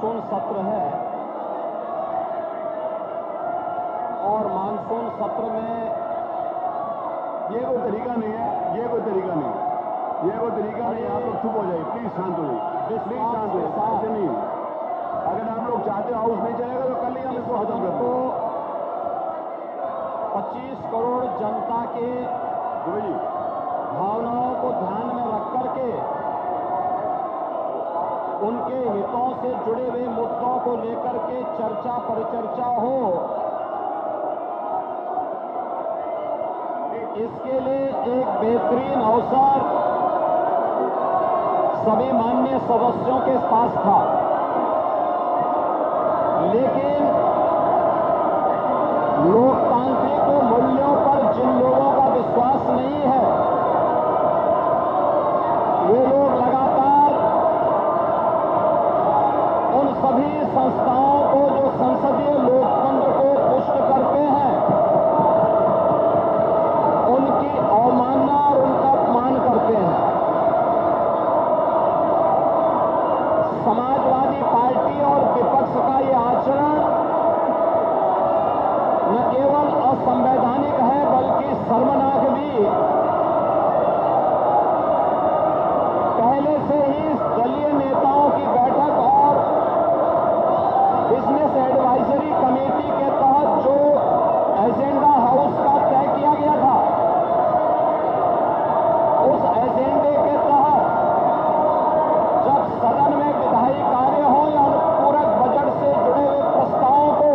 Monsoon सत्र है और मानसून सत्र में ये कोई तरीका नहीं है, ये कोई तरीका नहीं है, ये कोई तरीका नहीं है। आप लोग चुप हो जाइए, प्लीज शांत हो जाइए, प्लीज शांत हो जाइए। ऐसे नहीं, अगर आप लोग चाहते हो हाउस नहीं चलेगा तो कल ही हम इसको खत्म कर दो। 25 करोड़ जनता के भावनाओं को ध्यान में रख करके उनके हितों से जुड़े हुए मुद्दों को लेकर के चर्चा परिचर्चा हो, इसके लिए एक बेहतरीन अवसर सभी माननीय सदस्यों के पास था, लेकिन लोकतांत्रिक मूल्यों पर जिन लोगों का विश्वास नहीं है, वे लोग लगातार उन सभी संस्थाओं को जो संसदीय लोकतंत्र को पुष्ट करते हैं, उनकी अवमानना और उनका अपमान करते हैं। समाजवादी पार्टी और विपक्ष का ये आचरण न केवल असंवैधानिक है बल्कि शर्मनाक भी। पहले से ही दलीय नेताओं की बैठक और बिजनेस एडवाइजरी कमेटी के तहत जो एजेंडा हाउस का तय किया गया था, उस एजेंडे के तहत जब सदन में विधायी कार्य हो या अनुपूरक बजट से जुड़े हुए प्रस्तावों को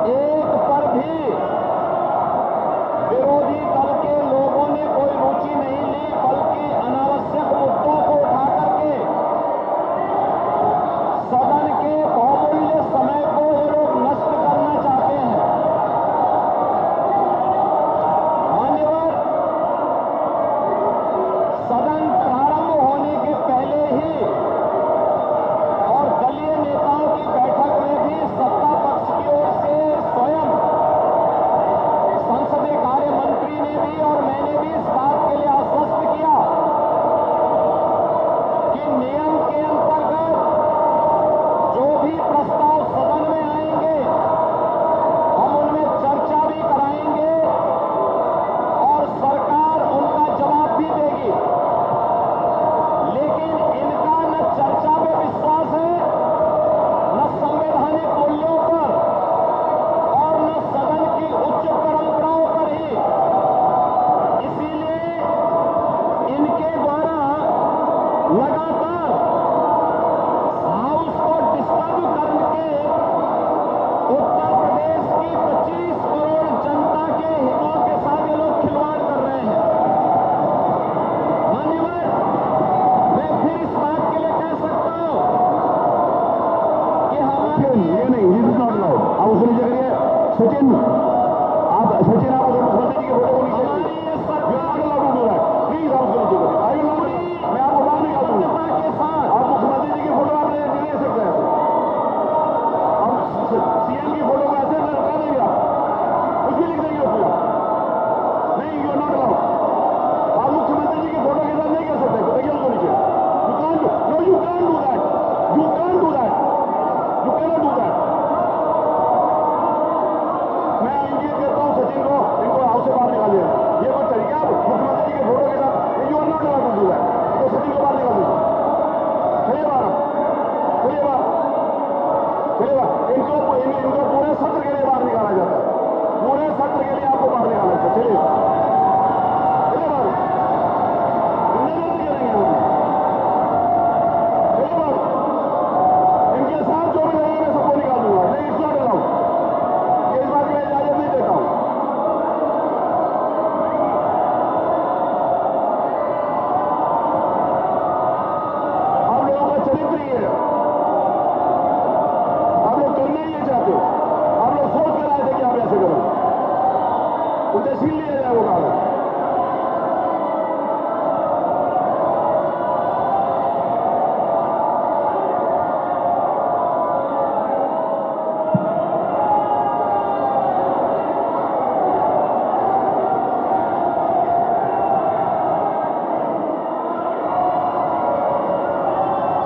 एक पर भी विरोधी दल के लोगों ने कोई रुचि नहीं ली, बल्कि अनावश्यक मुद्दों को उठा करके सदन के बहुमूल्य समय को ये लोग नष्ट करना चाहते हैं। मान्यवर, सदन प्रारंभ होने के पहले ही और दलीय नेताओं की बैठक में भी सत्ता पक्ष की ओर से स्वयं संसदीय कार्य मंत्री ने भी और मैंने भी इस बात के लिए आश्वस्त किया कि नियम के अंतर्गत जो भी प्रस्ताव सदन में आएंगे हम उनमें चर्चा भी कराएंगे और सरकार उनका जवाब भी देगी, लेकिन इनका न चर्चा में विश्वास है, न संवैधानिक मूल्यों पर और न सदन की उच्च परंपराओं पर ही। इसीलिए इनके द्वारा लगातार हाउस को डिस्टर्ब करके उत्तर प्रदेश की 25 करोड़ जनता के हितों के साथ ये लोग खिलवाड़ कर रहे हैं। मान्यवर, मैं फिर इस बात के लिए कह सकता हूं कि हमारे ये नहीं, दिस इज नॉट अलाउड। आप उसको नीचे करिए। सचिन आप मुख्यमंत्री जी के फोटो को नीचे हमारी ये सरकार प्लीज आप उसको नीचे करिए। आई विल नॉट, मैं आपको बाहर निकाल दूंगा।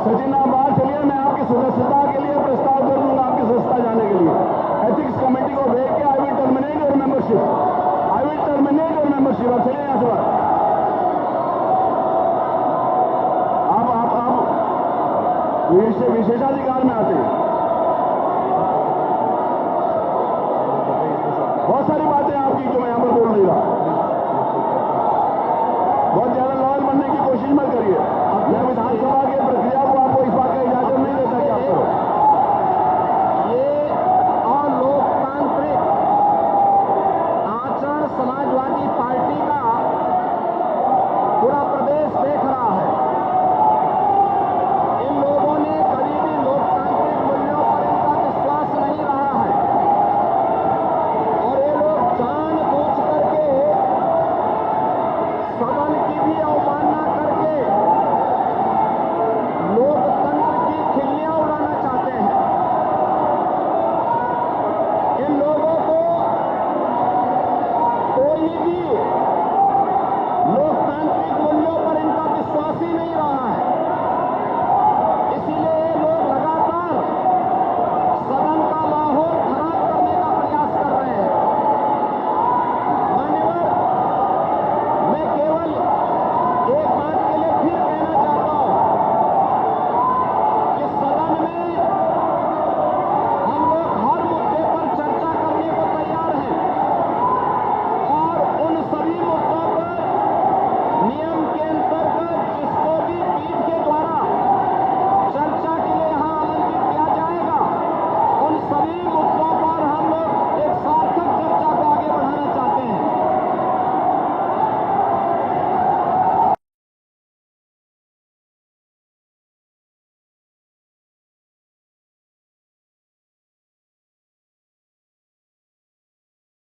सचिन आप बाहर चलिए, मैं आपकी सदस्यता के लिए प्रस्ताव कर दूंगा, आपकी सदस्यता जाने के लिए। एथिक्स कमेटी को भेज के I will terminate your membership, I will terminate your membership. आप चलिए यहाँ से बाहर। आप विशेषाधिकार में आते हैं।